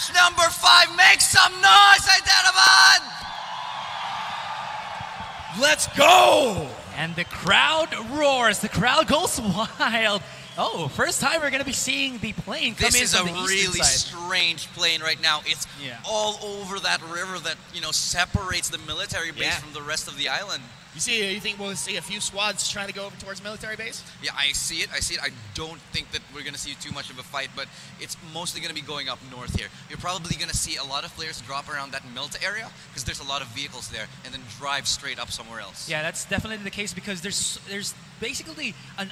Match number 5. Make some noise, Hyderabad! Let's go! And the crowd roars. The crowd goes wild. Oh, first time we're going to be seeing the plane come in This is a from the eastern really side. strange plane right now. It's all over that river that, you know, separates the military base from the rest of the island. You think we'll see a few squads trying to go over towards military base? Yeah, I see it. I don't think that we're going to see too much of a fight, but it's mostly going to be going up north here. You're probably going to see a lot of players drop around that Milta area because there's a lot of vehicles there, and then drive straight up somewhere else. Yeah, that's definitely the case because there's basically an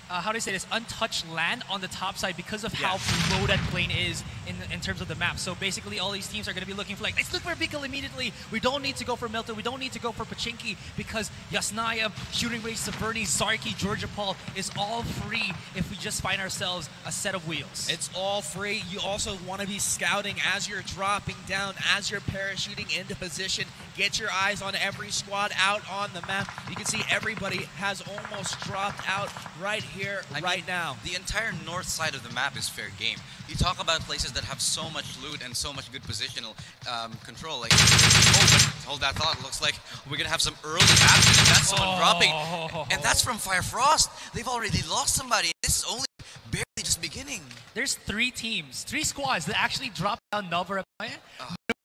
how do I say this, untouched land on the top side because of how low that plane is in terms of the map. So basically all these teams are going to be looking for like, let's look for a vehicle immediately. We don't need to go for Milton. We don't need to go for Pachinki because Yasnaya, Shooting Range, Severny, Zarki, Georgia Paul is all free if we just find ourselves a set of wheels. It's all free. You also want to be scouting as you're dropping down, as you're parachuting into position. Get your eyes on every squad out on the map. You can see everybody has almost dropped out right here, now. The entire north side of the map is fair game. You talk about places that have so much loot and so much good positional control. Like, hold that thought. Looks like we're gonna have some early action, and that's someone dropping, and that's from Fire Frost. They've already lost somebody. This is only barely just beginning. There's 3 teams, 3 squads that actually dropped on Nova.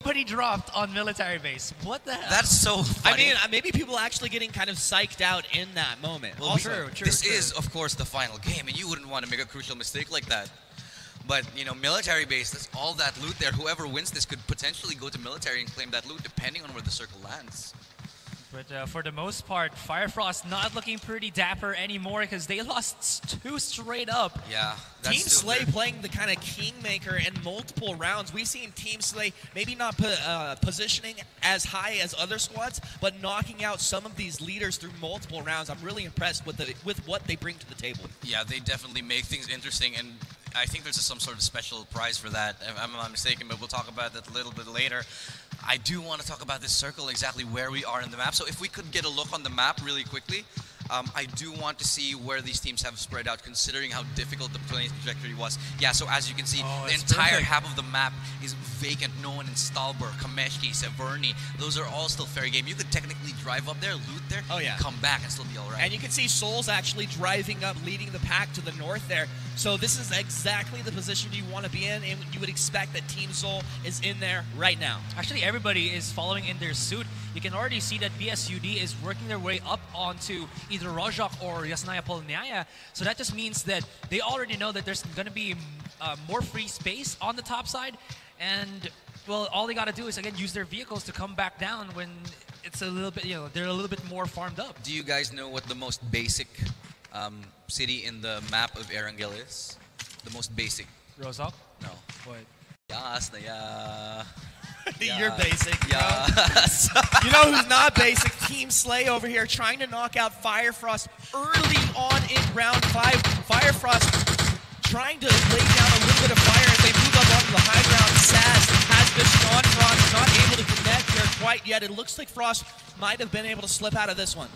Nobody dropped on military base. What the hell? That's so funny. I mean, maybe people actually getting kind of psyched out in that moment. Well, true. This is, of course, the final game, and you wouldn't want to make a crucial mistake like that. But, you know, military base, there's all that loot there. Whoever wins this could potentially go to military and claim that loot, depending on where the circle lands. But for the most part, Fire Frost not looking pretty dapper anymore because they lost 2 straight up. Yeah. Team Slay playing the kind of kingmaker in multiple rounds. We've seen Team Slay maybe not positioning as high as other squads, but knocking out some of these leaders through multiple rounds. I'm really impressed with what they bring to the table. Yeah, they definitely make things interesting, and I think there's some sort of special prize for that, if I'm not mistaken, but we'll talk about that a little bit later. I do want to talk about this circle, exactly where we are in the map. So if we could get a look on the map really quickly, I do want to see where these teams have spread out, considering how difficult the playing trajectory was. Yeah, so as you can see, the entire half of the map is vacant. No one in Stalberg, Kameshki, Severny, those are all still fair game. You could technically drive up there, loot there, and come back and still be all right. And you can see Souls actually driving up, leading the pack to the north there. So this is exactly the position you want to be in, and you would expect that Team Soul is in there right now. Actually, everybody is following in their suit. You can already see that BSUD is working their way up onto either Rojak or Yasnaya Polnyaya. So that just means that they already know that there's going to be more free space on the top side. And, well, all they got to do is, again, use their vehicles to come back down when it's a little bit, you know, they're a little bit more farmed up. Do you guys know what the most basic city in the map of Erangel is? The most basic. Rojak? No. What? Yasnaya. You're basic. Yes. You know who's not basic? Team Slay over here trying to knock out Fire Frost early on in round 5. Fire Frost trying to lay down a little bit of fire as they move up onto the high ground. Saz has vision on Frost, not able to connect here quite yet. It looks like Frost might have been able to slip out of this one.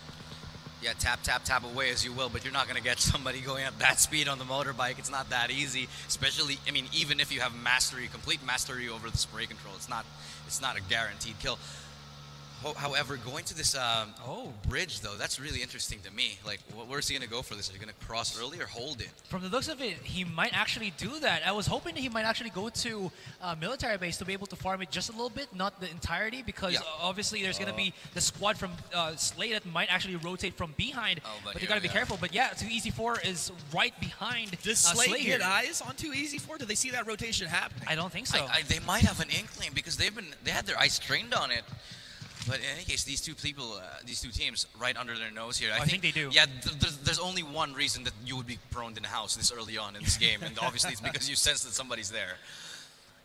Yeah, tap, tap, tap away as you will, but you're not going to get somebody going at that speed on the motorbike. It's not that easy, especially, I mean, even if you have mastery, complete mastery over the spray control, it's not a guaranteed kill. However, going to this bridge, though, that's really interesting to me. Like, where's he going to go for this? Are you going to cross early or hold it? From the looks of it, he might actually do that. I was hoping that he might actually go to military base to be able to farm it just a little bit, not the entirety, because obviously there's going to be the squad from Slay that might actually rotate from behind, but you got to be careful. But yeah, 2EZ4 is right behind Does Slay get eyes on 2EZ4? Do they see that rotation happening? I don't think so. They might have an inkling because they had their eyes trained on it. But in any case, these two teams, right under their nose here. I think they do. Yeah, there's only one reason that you would be prone in the house this early on in this game, and obviously it's because you sense that somebody's there.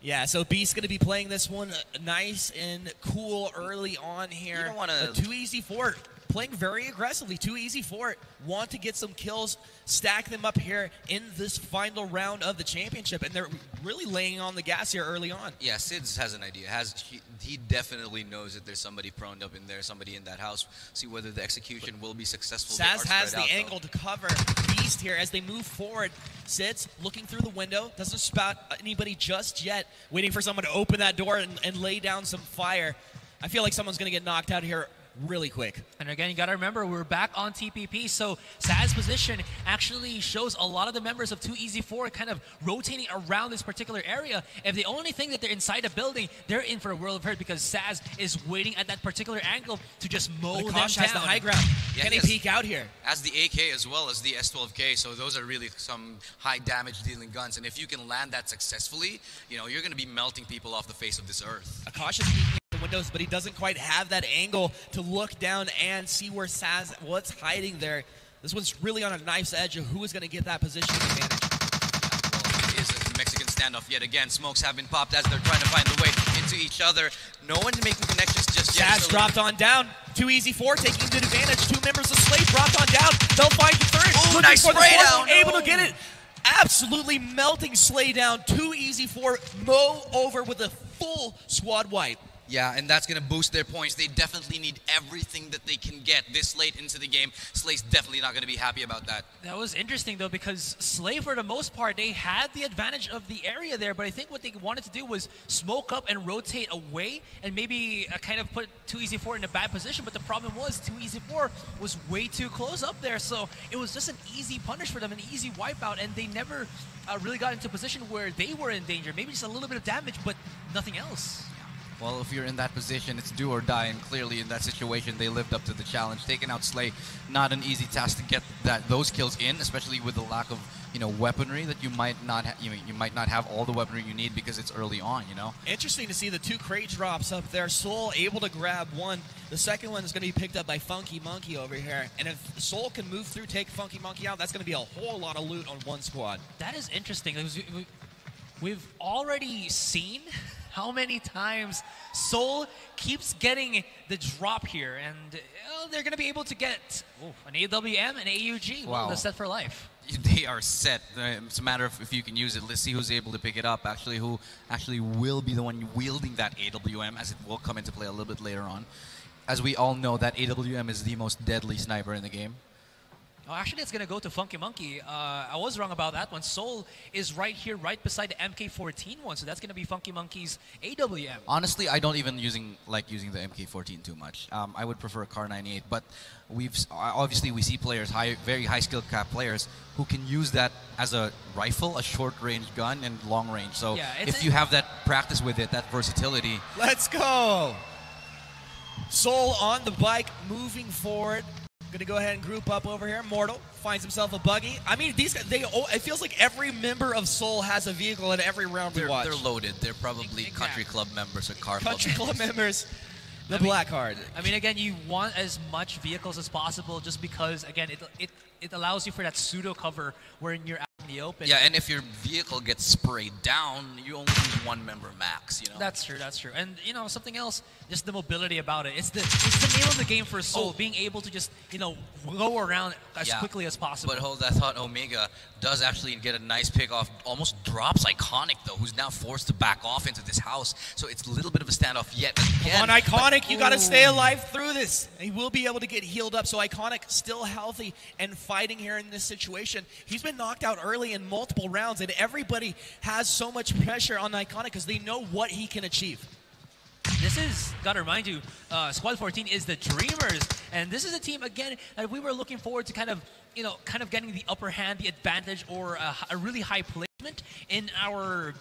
Yeah, so Beast's going to be playing this one nice and cool early on here. You don't want to... 2EZ4 playing very aggressively. 2EZ4 want to get some kills, stack them up here in this final round of the championship, and they're really laying on the gas here early on. Yeah, Sids has an idea. He definitely knows that there's somebody prone up in there, somebody in that house. See whether the execution will be successful. Saz has the angle to cover. Beast east here as they move forward. Sits, looking through the window, doesn't spot anybody just yet, waiting for someone to open that door and lay down some fire. I feel like someone's going to get knocked out here really quick. And again, you got to remember, we're back on TPP, so Sad's position actually shows a lot of the members of 2EZ4 kind of rotating around this particular area. If they only think that they're inside a building, they're in for a world of hurt because Saz is waiting at that particular angle to just mow them down. Has the high ground. Yeah, Can he peek out here? As the AK as well as the S12K, so those are really some high damage dealing guns, and if you can land that successfully, you know, you're going to be melting people off the face of this earth. A cautious peeking at the windows, but he doesn't quite have that angle to look down and see where what's hiding there. This one's really on a knife's edge of who is going to get that position advantage. Well, it is a Mexican standoff yet again. Smokes have been popped as they're trying to find the way into each other. No one making connections just yet. Saz dropped on down. 2EZ4 taking the advantage. Two members of Slate dropped on down. They'll find the third. Ooh, nice spray down. Able to get it. Absolutely melting Slay down. 2EZ4 mow over with a full squad wipe. Yeah, and that's going to boost their points. They definitely need everything that they can get this late into the game. Slay's definitely not going to be happy about that. That was interesting, though, because Slay, for the most part, they had the advantage of the area there, but I think what they wanted to do was smoke up and rotate away and maybe kind of put 2EZ4 in a bad position, but the problem was 2EZ4 was way too close up there, so it was just an easy punish for them, an easy wipeout, and they never really got into a position where they were in danger. Maybe just a little bit of damage, but nothing else. Well, if you're in that position, it's do or die, and clearly in that situation, they lived up to the challenge. Taking out Slay, not an easy task to get those kills in, especially with the lack of, weaponry that you might not you might not have all the weaponry you need because it's early on, Interesting to see the two crate drops up there. Soul able to grab one. The second one is going to be picked up by Funky Monkey over here. And if Soul can move through, take Funky Monkey out, that's going to be a whole lot of loot on one squad. That is interesting. We've already seen how many times Soul keeps getting the drop here, and they're going to be able to get an AWM and AUG. Wow. They're set for life. They are set. It's a matter of if you can use it. Let's see who's able to pick it up, who actually will be the one wielding that AWM, as it will come into play a little bit later on. As we all know, that AWM is the most deadly sniper in the game. Oh, actually, it's going to go to Funky Monkey. I was wrong about that one. Soul is right here, right beside the MK14 one, so that's going to be Funky Monkey's AWM. Honestly, I don't even like using the MK14 too much. I would prefer a Kar 98, but obviously we see players, very high skill cap players, who can use that as a rifle, a short range gun, and long range. So yeah, if you have that practice with it, that versatility. Let's go. Soul on the bike, moving forward. Gonna go ahead and group up over here. Mortal finds himself a buggy. I mean, these guys, it feels like every member of Soul has a vehicle at every round we watch. They're loaded. They're probably country club members or car country club members. The black card. I mean, again, you want as much vehicles as possible just because, again, it allows you for that pseudo cover wherein you're out in the open. Yeah, and if your vehicle gets sprayed down, you only use one member max, That's true, that's true. And, something else, just the mobility about it. It's the name of the game for Soul, being able to just, go around as quickly as possible. But hold, I thought Omega does actually get a nice pick off, almost drops Iconic, though, who's now forced to back off into this house. So it's a little bit of a standoff yet. Again, come on, Iconic, you got to stay alive through this. He will be able to get healed up. So Iconic still healthy and fighting here in this situation. He's been knocked out early in multiple rounds, and everybody has so much pressure on Iconic because they know what he can achieve. This is, gotta remind you, Squad 14 is the Dreamers, and this is a team, again, that we were looking forward to kind of getting the upper hand, the advantage, or a really high placement in our,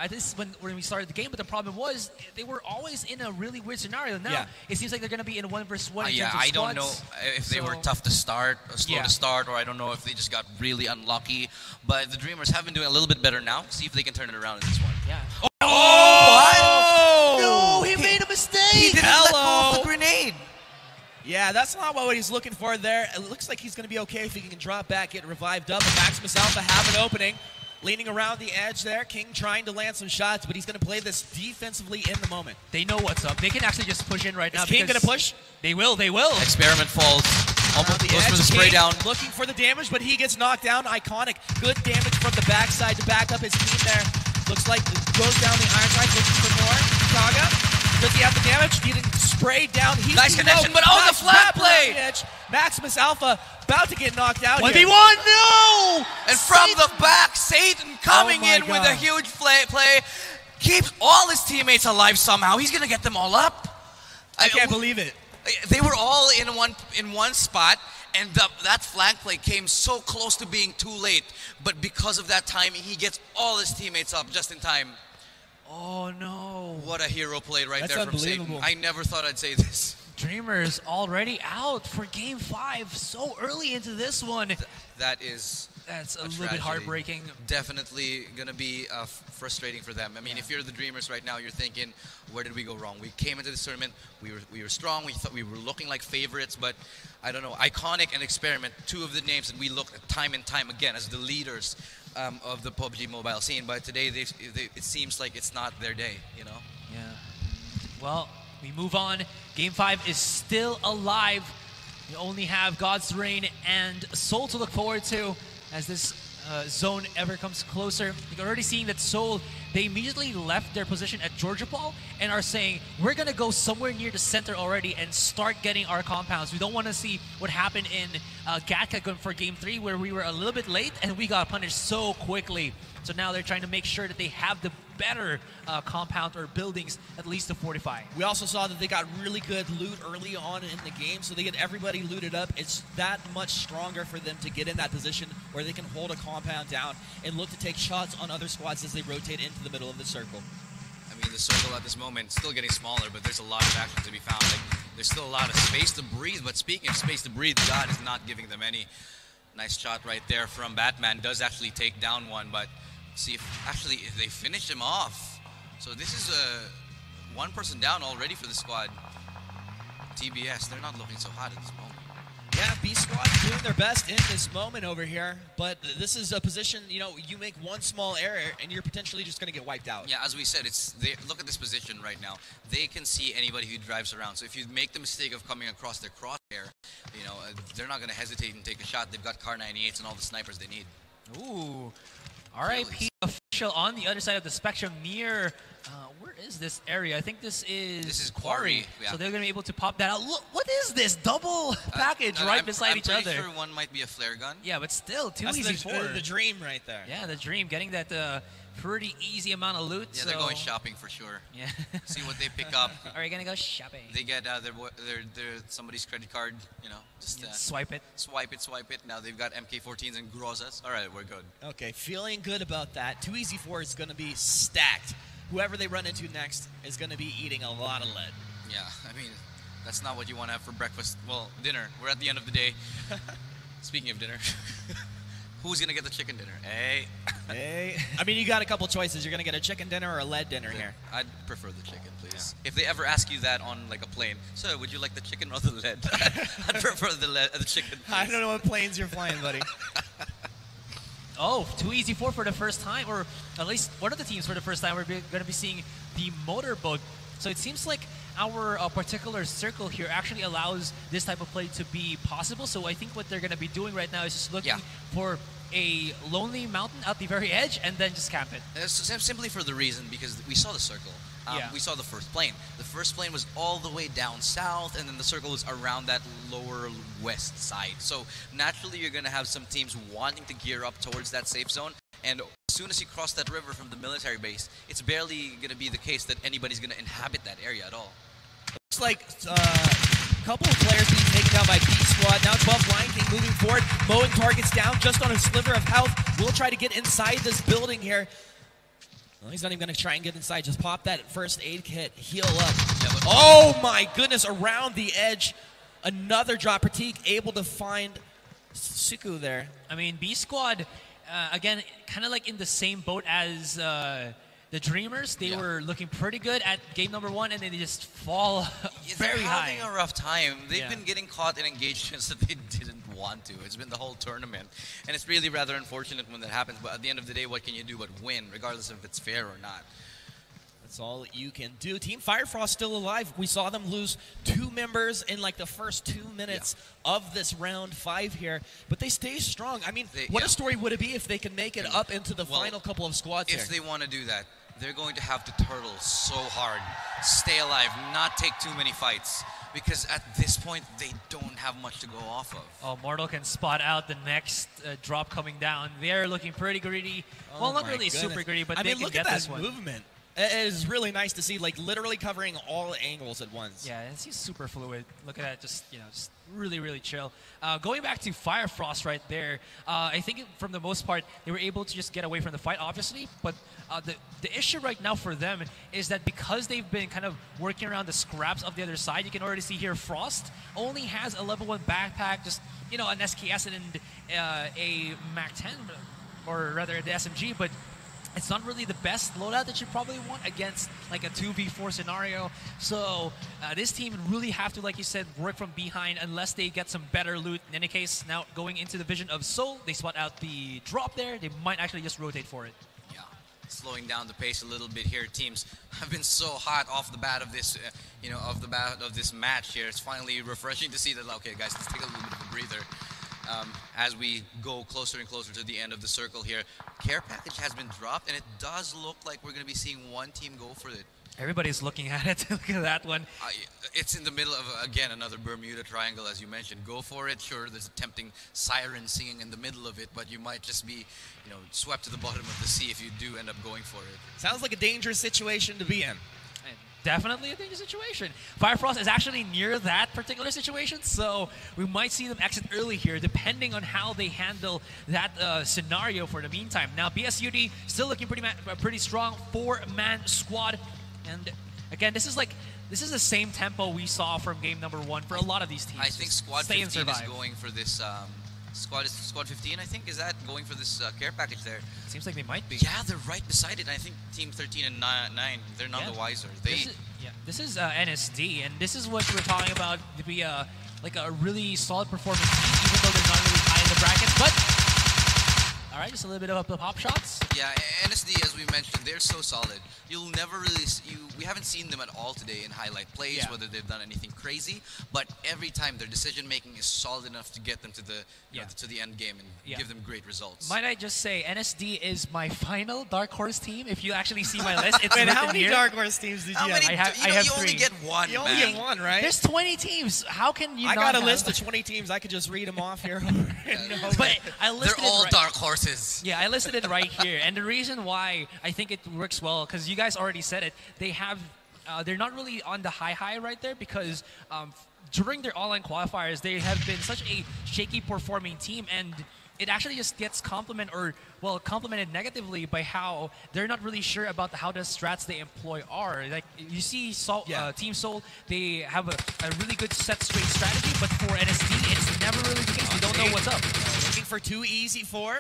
this is when we started the game, but the problem was they were always in a really weird scenario. Now, it seems like they're going to be in 1 versus 1 in terms of I squads. don't know if they were tough to start, or slow to start, or I don't know if they just got really unlucky, but the Dreamers have been doing a little bit better now. See if they can turn it around in this one. Yeah. Oh! No, he made a mistake! He didn't let go of the grenade! Yeah, that's not what he's looking for there. It looks like he's going to be okay if he can drop back, get revived up. The Maximus Alpha have an opening. Leaning around the edge there. King trying to land some shots, but he's going to play this defensively in the moment. They know what's up. They can actually just push in right now. Is King going to push? They will, they will. Experiment falls. Almost The goes edge. for the spray down. Looking for the damage, but he gets knocked down. Iconic. Good damage from the backside to back up his team there. Looks like goes down the iron side, looking for more. Kaga Does he have the damage? Getting sprayed down. He's Nice low. connection, but oh, the Nice flat grab play! edge. Maximus Alpha about to get knocked out 1v1, here. no! And from the back, Satan coming my in with a God. huge play, keeps all his teammates alive somehow. He's gonna get them all up. I can't believe it. They were all in one spot, and that flank play came so close to being too late. But because of that timing, he gets all his teammates up just in time. Oh no. What a hero play right That's there from Satan. unbelievable. I never thought I'd say this. Dreamers already out for game 5 so early into this one. That's a little tragedy. bit heartbreaking. Definitely gonna be frustrating for them. I mean, if you're the Dreamers right now, you're thinking, where did we go wrong? We came into this tournament, we were strong, we thought we were looking like favorites, but I don't know. Iconic and Experiment, two of the names that we look at time and time again as the leaders of the PUBG mobile scene. But today, it seems like it's not their day. You know? Yeah. Well, we move on. Game 5 is still alive. We only have God's Reign and Soul to look forward to as this zone ever comes closer. You're already seeing that Soul, they immediately left their position at Georgia Ball and are saying, we're going to go somewhere near the center already and start getting our compounds. We don't want to see what happened in Gatka for Game 3 where we were a little bit late and we got punished so quickly. So now they're trying to make sure that they have the better compound or buildings, at least to fortify. We also saw that they got really good loot early on in the game, so they get everybody looted up. It's that much stronger for them to get in that position where they can hold a compound down and look to take shots on other squads as they rotate into the middle of the circle. I mean, the circle at this moment is still getting smaller, but there's a lot of action to be found. Like, there's still a lot of space to breathe, but speaking of space to breathe, God is not giving them any. Nice shot right there from Batman. Does actually take down one, but see if they finish him off. So this is one person down already for the squad. TBS, they're not looking so hot at this moment. Yeah, B Squad doing their best in this moment over here, but this is a position, you know, you make one small error and you're potentially just going to get wiped out. Yeah, as we said, look at this position right now. They can see anybody who drives around. So if you make the mistake of coming across their crosshair, you know, they're not going to hesitate and take a shot. They've got Car 98s and all the snipers they need. Ooh. RIP official on the other side of the spectrum near, where is this area? I think this is Quarry. Yeah. So they're going to be able to pop that out. Look, what is this? Double package right beside each other. I'm pretty sure one might be a flare gun. Yeah, but still, too That's easy for the dream right there. Yeah, the dream. Getting that pretty easy amount of loot. Yeah, they're going shopping for sure. Yeah. See what they pick up. Are you going to go shopping? They get their somebody's credit card, you know, just swipe it. Swipe it. Now they've got MK14s and Grozas. All right, we're good. Okay, feeling good about that. 2EZ4 is going to be stacked. Whoever they run into next is going to be eating a lot of lead. Yeah, I mean, that's not what you want to have for breakfast. Well, dinner. We're at the end of the day. Speaking of dinner, who's going to get the chicken dinner? Hey. I mean, you got a couple choices. You're going to get a chicken dinner or a lead dinner here. I'd prefer the chicken, please. Yeah. If they ever ask you that on like a plane, so would you like the chicken or the lead? I'd prefer the chicken, please. I don't know what planes you're flying, buddy. Oh, 2EZ4 for the first time, or at least one of the teams for the first time, we're going to be seeing the motorboat. So it seems like our particular circle here actually allows this type of play to be possible. So I think what they're going to be doing right now is just looking for a lonely mountain at the very edge and then just camp it. Simply for the reason, because we saw the circle. We saw the first plane. The first plane was all the way down south, and then the circle was around that lower west side. So naturally, you're going to have some teams wanting to gear up towards that safe zone. And as soon as you cross that river from the military base, it's barely going to be the case that anybody's going to inhabit that area at all. Looks like a couple of players being taken down by B Squad. Now 12 Lion King moving forward, mowing targets down just on a sliver of health. We'll try to get inside this building here. Well, he's not even going to try and get inside. Just pop that first aid kit, heal up. Yeah, oh my goodness, around the edge. Another drop. Pratik able to find Suku there. I mean, B Squad, again, kind of like in the same boat as the Dreamers. They were looking pretty good at game number 1, and then they just fall very high. They're having a rough time. They've been getting caught in engagements that they didn't want to. It's been the whole tournament. And it's really rather unfortunate when that happens. But at the end of the day, what can you do but win, regardless if it's fair or not? That's all you can do. Team Firefrost still alive. We saw them lose 2 members in like the first 2 minutes of this round 5 here, but they stay strong. I mean, what a story would it be if they could make it up into the final couple of squads if they want to do that, they're going to have to turtle so hard, stay alive, not take too many fights, because at this point they don't have much to go off of. Oh, Mortal can spot out the next drop coming down. They're looking pretty greedy. Well, not really super greedy, but they can get this one. Look at that movement. It is really nice to see, like literally covering all angles at once. Yeah, and he's super fluid. Look at that, just just really, really chill. Going back to Fire Frost right there, I think from the most part they were able to just get away from the fight, obviously. But the issue right now for them is that because they've been kind of working around the scraps of the other side, you can already see here Frost only has a level 1 backpack, just an SKS and a MAC-10, or rather the SMG, but it's not really the best loadout that you probably want against like a 2v4 scenario. So this team really have to, like you said, work from behind unless they get some better loot. In any case, now going into the vision of Soul, they spot out the drop there. They might actually just rotate for it. Yeah, slowing down the pace a little bit here. Teams have been so hot off the bat of this, of this match here. It's finally refreshing to see that. Okay, guys, let's take a little bit of a breather. As we go closer and closer to the end of the circle here. Care package has been dropped, and it does look like we're going to be seeing one team go for it. Everybody's looking at it. Look at that one. It's in the middle of, again, another Bermuda Triangle, as you mentioned. Go for it. Sure, there's a tempting siren singing in the middle of it, but you might just be, swept to the bottom of the sea if you do end up going for it. Sounds like a dangerous situation to be in. Definitely a dangerous situation. Fire Frost is actually near that particular situation, so we might see them exit early here, depending on how they handle that scenario for the meantime. Now, BSUD still looking pretty strong, 4-man squad, and again, this is the same tempo we saw from game number 1 for a lot of these teams. I think Squad 15 is going for this. Squad 15, I think, is that going for this care package there? Seems like they might be. Yeah, they're right beside it. I think Team 13 and 9, they're none the wiser. This is NSD, and this is what we're talking about to be like a really solid performance team, even though they're not really high in the bracket. But all right, just a little bit of the pop shots. Yeah, NSD, as we mentioned, they're so solid. You'll never really we haven't seen them at all today in highlight plays, whether they've done anything crazy. But every time their decision making is solid enough to get them to the end game and give them great results. Might I just say, NSD is my final dark horse team. If you actually see my list, it's Wait, how many here. dark horse teams did you have? I have you 3. only get one. You only get one, right? There's 20 teams. How can you? I not got a have list of 20 teams. I could just read them off here. But I listed They're all it dark horses. Yeah, I listed it right here, and the reason why I think it works well, because you guys already said it, they're not really on the high right there, because during their online qualifiers, they have been such a shaky performing team, and it actually just gets complimented negatively by how they're not really sure about how the strats they employ are. Like, you see Team Soul, they have a really good set straight strategy, but for NSD, it's never really the case. They don't know what's up. Looking for 2-easy-4.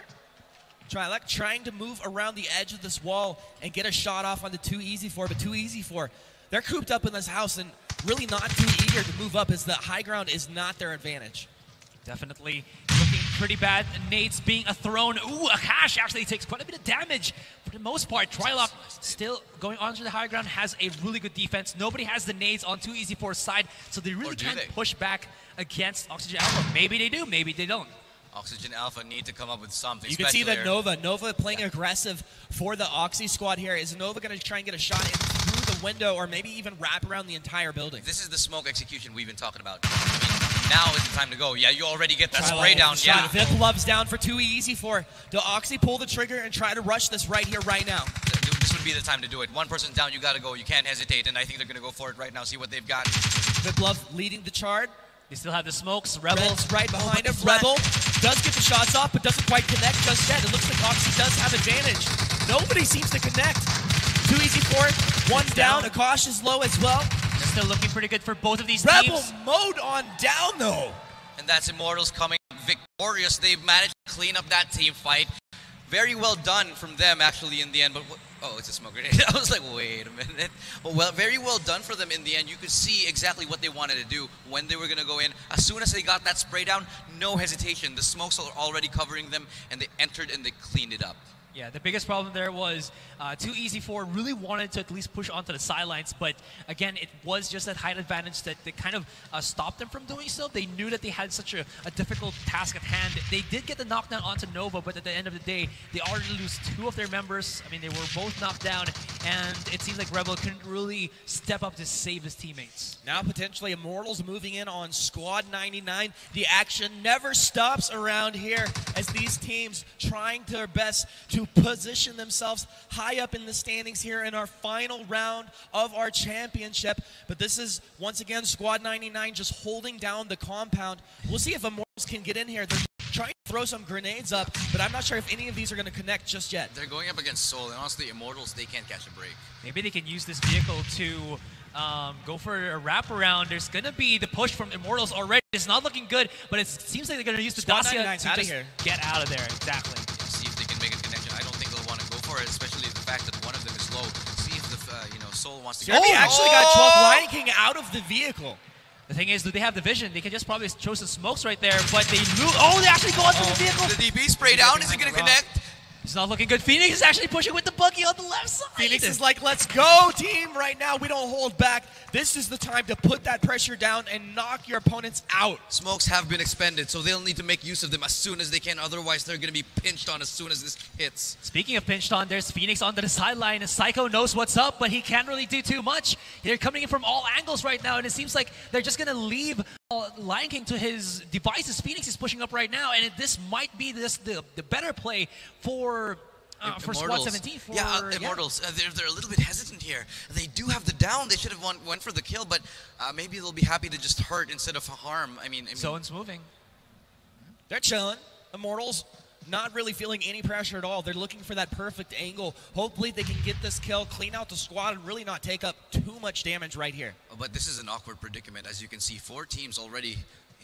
Trying to move around the edge of this wall and get a shot off on the 2-easy-4, but 2-easy-4, they're cooped up in this house and really not too eager to move up, as the high ground is not their advantage. Definitely looking pretty bad. Nades being thrown. Ooh, Akash actually takes quite a bit of damage for the most part. Trilok still going onto the high ground, has a really good defense. Nobody has the nades on 2-easy-4's side, so they really can't push back against Oxygen Alpha. Maybe they do, maybe they don't. Oxygen Alpha need to come up with something. You can see that Nova playing aggressive for the Oxy squad here. Is Nova going to try and get a shot in through the window, or maybe even wrap around the entire building? This is the smoke execution we've been talking about. Now is the time to go. Yeah, you already get that spray down. Yeah. Vip loves down for 2-easy-4. Do Oxy pull the trigger and try to rush this right here, right now? This would be the time to do it. One person's down, you got to go. You can't hesitate, and I think they're going to go for it right now. See what they've got. Vip Love leading the chart. They still have the smokes. Rebel's right behind him. Rebel does get the shots off, but doesn't quite connect just yet. It looks like Oxy does have advantage. Nobody seems to connect. 2-easy-4, one's down. Akash is low as well. They're still looking pretty good for both of these Rebel teams. mode on down, though. And that's Immortals coming victorious. They've managed to clean up that team fight. Very well done from them, actually, in the end. But oh, it's a smoke grenade. I was like, wait a minute. Well, very well done for them in the end. You could see exactly what they wanted to do when they were going to go in. As soon as they got that spray down, no hesitation. The smokes are already covering them, and they entered and they cleaned it up. Yeah, the biggest problem there was 2-easy-4 really wanted to at least push onto the sidelines, but again, it was just that height advantage that kind of stopped them from doing so. They knew that they had such a difficult task at hand. They did get the knockdown onto Nova, but at the end of the day, they already lose 2 of their members. I mean, they were both knocked down, and it seems like Rebel couldn't really step up to save his teammates. Now potentially Immortals moving in on Squad 99. The action never stops around here as these teams trying their best to position themselves high up in the standings here in our final round of our championship. But this is, once again, Squad 99 just holding down the compound. We'll see if Immortals can get in here. They're trying to throw some grenades up, but I'm not sure if any of these are going to connect just yet. They're going up against Soul, and honestly, Immortals, they can't catch a break. Maybe they can use this vehicle to go for a wraparound. There's going to be the push from Immortals already. It's not looking good, but it seems like they're going to use the Dacia to just get out of there. Exactly. Yeah, see if they can make a connection. I don't think they'll want to go for it, especially the fact that one of them is low. See if the Soul wants to get. He actually got 12 Lion King out of the vehicle. The thing is, do they have the vision? They can just probably throw some smokes right there, but they lose. Oh, they actually go onto the vehicle. The DB spray down. Is it going to connect? It's not looking good. Phoenix is actually pushing with the buggy on the left side. Phoenix is like, let's go, team, right now. We don't hold back. This is the time to put that pressure down and knock your opponents out. Smokes have been expended, so they'll need to make use of them as soon as they can. Otherwise, they're going to be pinched on as soon as this hits. Speaking of pinched on, there's Phoenix onto the sideline. And Psycho knows what's up, but he can't really do too much. They're coming in from all angles right now, and it seems like they're just going to leave Lion King to his devices. Phoenix is pushing up right now, and this might be the better play for Squad 17. Immortals. They're a little bit hesitant here. They do have the down. They should have went for the kill, but maybe they'll be happy to just hurt instead of harm. I mean Zone's moving. They're chilling. Immortals not really feeling any pressure at all. They're looking for that perfect angle. Hopefully they can get this kill, clean out the squad, and really not take up too much damage right here. But this is an awkward predicament. As you can see, 4 teams already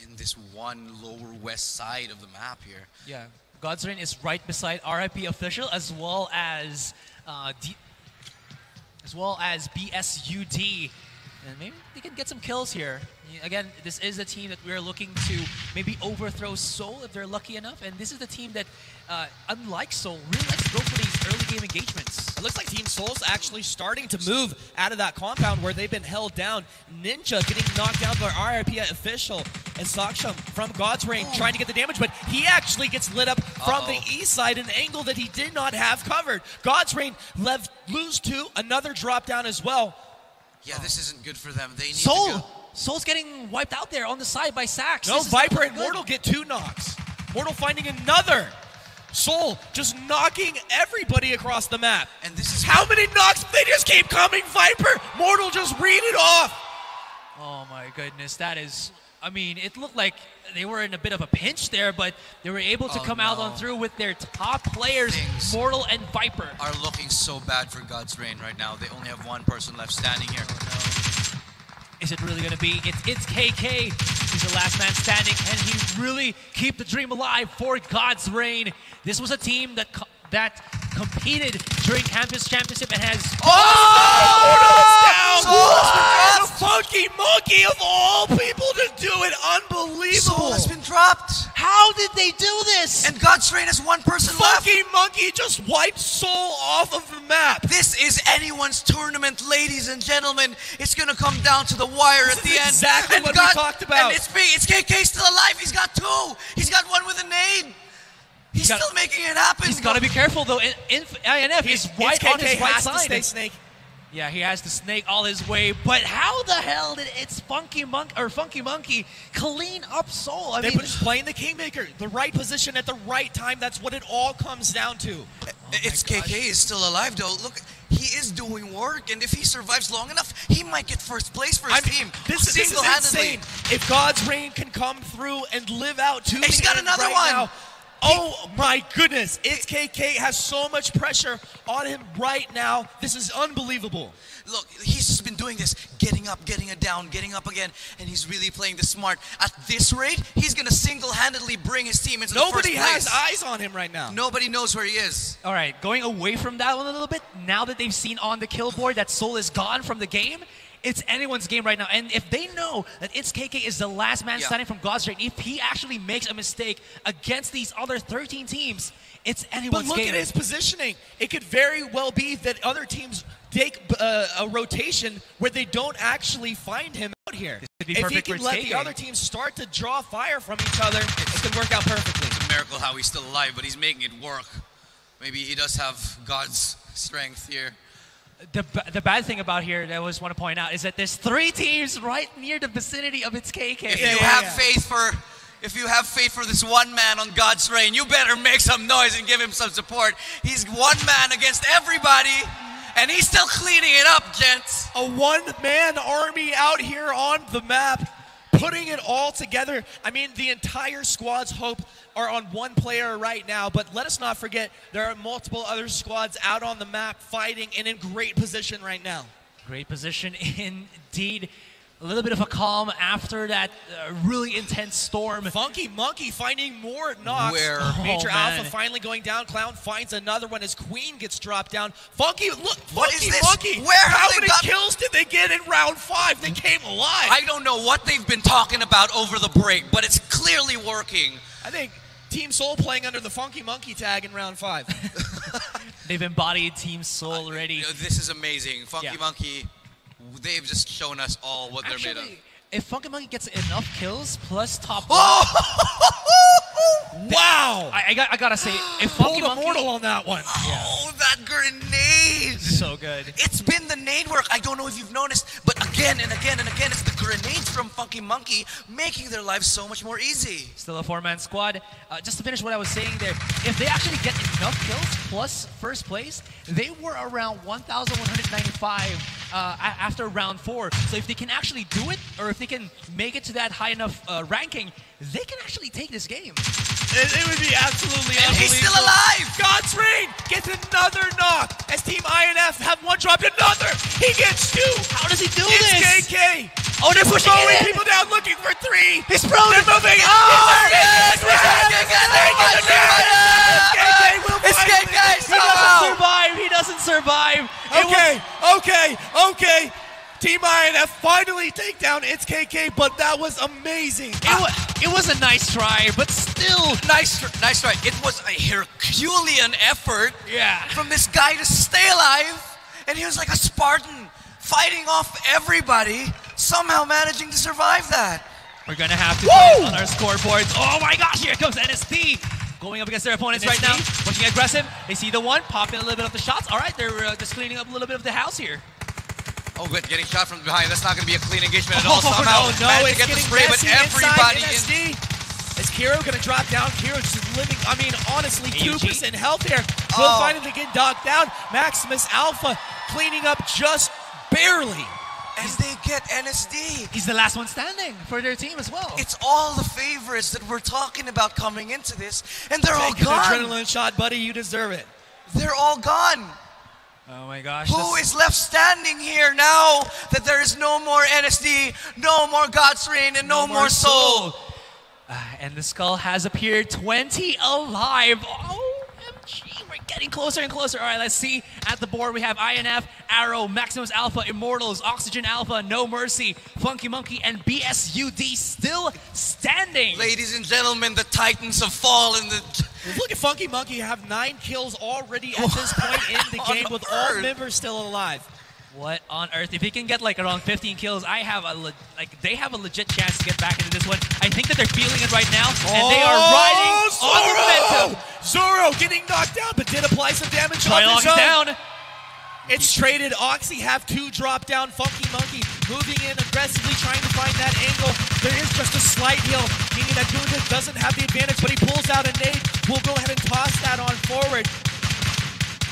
in this one lower west side of the map here. Yeah. God's Reign is right beside RIP Official as well as BSUD, and maybe they can get some kills here. Again, this is a team that we're looking to maybe overthrow Soul if they're lucky enough, and this is the team that, unlike Soul, really likes to go for these early game engagements. It looks like Team Soul's actually starting to move out of that compound where they've been held down. Ninja getting knocked down by RIP Official, and Saksham from God's Reign trying to get the damage, but he actually gets lit up from the east side, an angle that he did not have covered. God's Reign lose 2, another drop down as well. Yeah, this isn't good for them. They need Soul! to go. Soul's getting wiped out there on the side by Sax. No, Viper and Mortal get 2 knocks. Mortal finding another. Soul just knocking everybody across the map. And this is how many knocks? They just keep coming. Viper, Mortal just read it off. Oh my goodness, that is. I mean, it looked like they were in a bit of a pinch there, but they were able to come out on through with their top players, Mortal and Viper. Are looking so bad for God's Reign right now. They only have 1 person left standing here. Is it really going to be? It's KK. He's the last man standing. Can he really keep the dream alive for God's Reign? This was a team that competed during Campus Championship and has... The Funky Monkey of all people to do it. Unbelievable. Soul has been dropped. How did they do this? And God's Reign has 1 person left. Funky Monkey just wiped Soul off of the map. This is anyone's tournament, ladies and gentlemen. It's going to come down to the wire at the end. Exactly what we talked about. And it's KK still alive. He's got 2. He's got 1 with a nade. He's still making it happen. He's got to be careful, though. INF is right on his right side. To stay Snake. Yeah, he has to snake all his way. But how the hell did Funky Monkey clean up Soul? They were just playing the Kingmaker, the right position at the right time. That's what it all comes down to. KK is still alive, though. Look, he is doing work, and if he survives long enough, he might get first place for his team. This is insane. If God's Reign can come through and live out to he's got another one. Now, oh my goodness, KK has so much pressure on him right now. This is unbelievable. Look, he's just been doing this, getting up, getting it down, getting up again, and he's really playing this smart. At this rate, he's going to single-handedly bring his team into the first place. Nobody has eyes on him right now. Nobody knows where he is. All right, going away from that one a little bit, now that they've seen on the kill board that Soul is gone from the game, it's anyone's game right now. And if they know that KK is the last man standing from God's Reign, if he actually makes a mistake against these other 13 teams, it's anyone's game. But look at his positioning. It could very well be that other teams take a rotation where they don't actually find him out here. If he can let the other teams start to draw fire from each other, it could work out perfectly. It's a miracle how he's still alive, but he's making it work. Maybe he does have God's strength here. The bad thing about here that I always want to point out is that there's 3 teams right near the vicinity of its KK. If you have faith for this one man on God's reign, you better make some noise and give him some support. He's one man against everybody, and he's still cleaning it up, gents. A one-man army out here on the map, putting it all together. I mean, the entire squad's hope are on one player right now, but let us not forget there are multiple other squads out on the map fighting and in great position right now. Great position indeed. A little bit of a calm after that really intense storm. Funky Monkey finding more knocks. Major Alpha finally going down. Clown finds another one as Queen gets dropped down. Funky, look, Funky Monkey. How many kills did they get in round 5? They came alive. I don't know what they've been talking about over the break, but it's clearly working. I think Team Soul playing under the Funky Monkey tag in round 5. They've embodied Team Soul already. This is amazing. Funky Monkey, they've just shown us all what they're made of. If Funky Monkey gets enough kills plus top wow! I gotta say, if Funky Monkey Immortal on that one. Oh, that grenade! So good. It's been the nade work. I don't know if you've noticed, but again and again and again, it's the grenades from Funky Monkey making their lives so much more easy. Still a 4-man squad. Just to finish what I was saying there, if they actually get enough kills plus first place, they were around 1,195 after round 4. So if they can actually do it, or if they can make it to that high enough ranking, they can actually take this game. It would be absolutely unbelievable. He's still alive! God's Reign gets another knock as Team INF have one drop, another. He gets 2. How does he do it's this? KK. Oh, they're pushing it in. People down looking for 3. He's thrown They're moving. It's KK! He doesn't survive. He doesn't survive. Okay. Team INF finally take down It's KK, but that was amazing. It was a nice try, but still. Nice try. It was a Herculean effort from this guy to stay alive, and he was like a Spartan fighting off everybody, somehow managing to survive that. We're going to have to put it on our scoreboards. Oh my gosh, here comes NSD. Going up against their opponents right now. Looking aggressive. They see the one, popping a little bit of the shots. All right, they're just cleaning up a little bit of the house here. Oh, good. Getting shot from behind. That's not going to be a clean engagement at all. Somehow no, managed to get the spray, but everybody in. Is Kiro going to drop down? Kiro just living, I mean, honestly, 2% health here. Will finally get knocked down. Maximus Alpha cleaning up just barely. And they get NSD. He's the last one standing for their team as well. It's all the favorites that we're talking about coming into this, and they're all gone. An adrenaline shot, buddy. You deserve it. They're all gone. Oh my gosh. Who is left standing here now that there is no more NSD, no more God's Reign, and no more Soul? And the skull has appeared 20 alive. OMG, we're getting closer and closer. All right, let's see. At the board, we have INF, Arrow, Maximus Alpha, Immortals, Oxygen Alpha, No Mercy, Funky Monkey, and BSUD still standing. Ladies and gentlemen, the Titans have fallen. Look at Funky Monkey have 9 kills already at this point in the game with all members still alive. What on earth? If he can get like around 15 kills, they have a legit chance to get back into this one. I think that they're feeling it right now, and they are riding on the momentum. Zoro getting knocked down, but did apply some damage on his own. Down. It's traded. Oxy have 2 drop down. Funky Monkey moving in aggressively, trying to find that angle. There is just a slight heal, meaning that Gunda doesn't have the advantage, but he pulls out a nade. We'll go ahead and toss that on forward.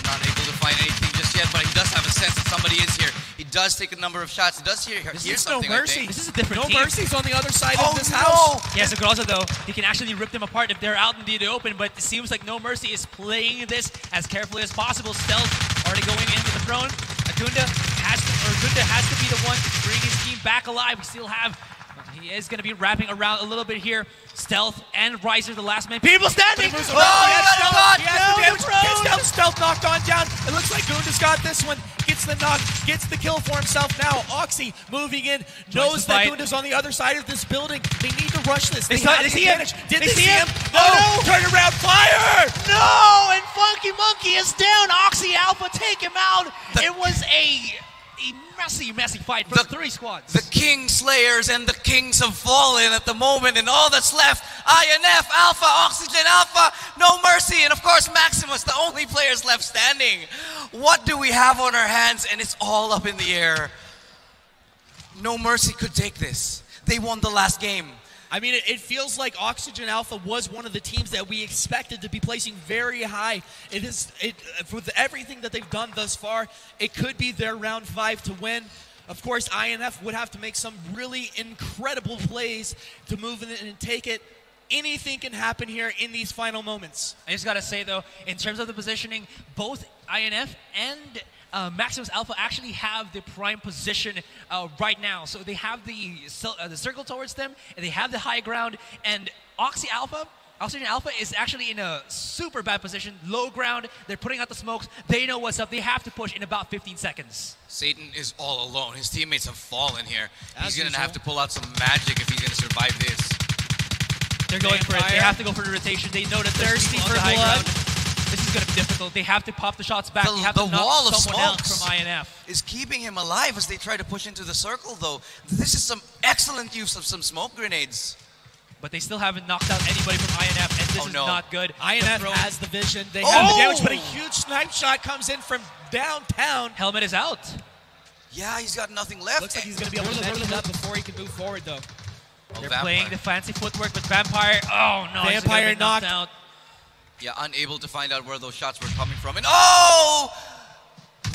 Not able to find anything just yet, but he does have a sense that somebody is here. He does take a number of shots. He does hear something. No Mercy. This is a different team. No Mercy's on the other side of this house. Yes, also though, he can actually rip them apart if they're out in the open, but it seems like No Mercy is playing this as carefully as possible. Stealth already going in with the throne. Gunda has to be the one to bring his team back alive. We still have, he is going to be wrapping around a little bit here. Stealth and Riser, the last man. People standing! Stealth knocked on down. It looks like Gunda's got this one. Gets the knock, gets the kill for himself now. Oxy moving in, knows that Gunda's on the other side of this building. They need to rush this. They see him. Did they see him? No! Turn around, fire! No! And Funky Monkey is down. Oxy Alpha take him out. It was a a messy fight for three squads. The King Slayers and the Kings have fallen at the moment, and all that's left, INF, Alpha, Oxygen Alpha, No Mercy, and of course Maximus, the only players left standing. What do we have on our hands? And it's all up in the air. No Mercy could take this. They won the last game. I mean, it feels like Oxygen Alpha was one of the teams that we expected to be placing very high. With everything that they've done thus far, it could be their round 5 to win. Of course, INF would have to make some really incredible plays to move in and take it. Anything can happen here in these final moments. I just gotta say though, in terms of the positioning, both INF and Maximus Alpha actually have the prime position right now. So they have the circle towards them, and they have the high ground, and Oxygen Alpha is actually in a super bad position, low ground. They're putting out the smokes. They know what's up. They have to push in about 15 seconds. Satan is all alone. His teammates have fallen here. He's going to have to pull out some magic if he's going to survive this. They're going for it. They have to go for the rotation. They know that they're thirsty for blood. This is going to be difficult. They have to pop the shots back. They have to wall knock of someone out smokes from INF. is keeping him alive as they try to push into the circle, though. This is some excellent use of some smoke grenades. But they still haven't knocked out anybody from INF, and this is not good. INF has the vision. They have the damage, but a huge snipe shot comes in from downtown. Helmet is out. Yeah, he's got nothing left. Looks like he's going to be able to manage that before he can move forward, though. They're playing the fancy footwork, but Vampire, oh no, Vampire knocked out. Yeah, unable to find out where those shots were coming from. And oh!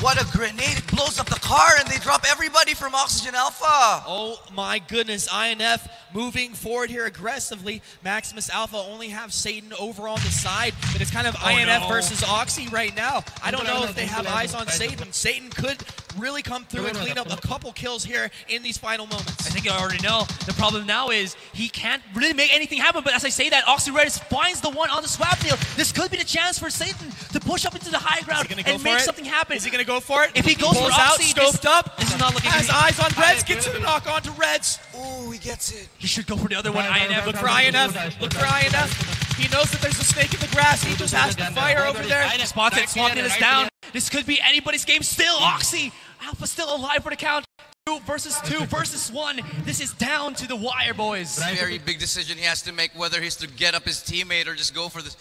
What a grenade. It blows up the car and they drop everybody from Oxygen Alpha. Oh my goodness, INF moving forward here aggressively. Maximus Alpha only have Satan over on the side, but it's kind of INF versus Oxy right now. I don't know if they have eyes on Satan. Satan could really come through and clean up a couple kills here in these final moments. I think you already know. The problem now is he can't really make anything happen, but as I say that, Oxyredis finds the one on the swap deal. This could be the chance for Satan to push up into the high ground and make something happen. Is he going to go for it? If he goes for Oxy, scoped up, this is not looking has eyes on Reds, gets to the knock on to Reds. Oh, he gets it. He should go for the other one, INF. Look for INF, look for INF. He knows that there's a snake in the grass. He just has to fire over there. Spotted is down. This could be anybody's game still. Oxy, Alpha still alive for the count. 2 versus 1. This is down to the wire, boys. Very big decision he has to make, whether he's to get up his teammate or just go for this,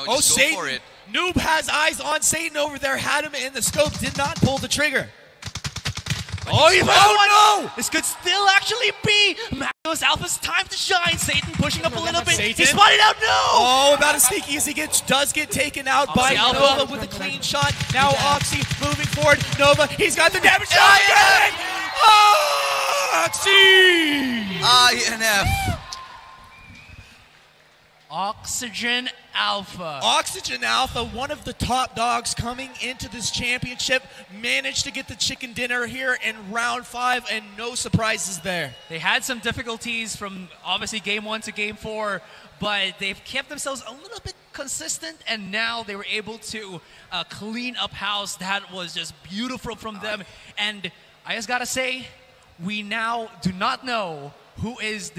go Satan. for it. Noob has eyes on Satan over there, had him in the scope, did not pull the trigger. Oh no! This could still actually be Maximus Alpha's time to shine. Satan pushing up a little bit. He spotted out, no! Oh, about as sneaky as he does get taken out by Nova with a clean shot. Now Oxy moving forward. Nova, he's got the damage shot again! Oxy! INF. Oxygen Alpha. Oxygen Alpha, one of the top dogs coming into this championship, managed to get the chicken dinner here in round 5, and no surprises there. They had some difficulties from obviously game 1 to game 4, but they've kept themselves a little bit consistent, and now they were able to clean up house. That was just beautiful from them. And I just gotta say, we now do not know who is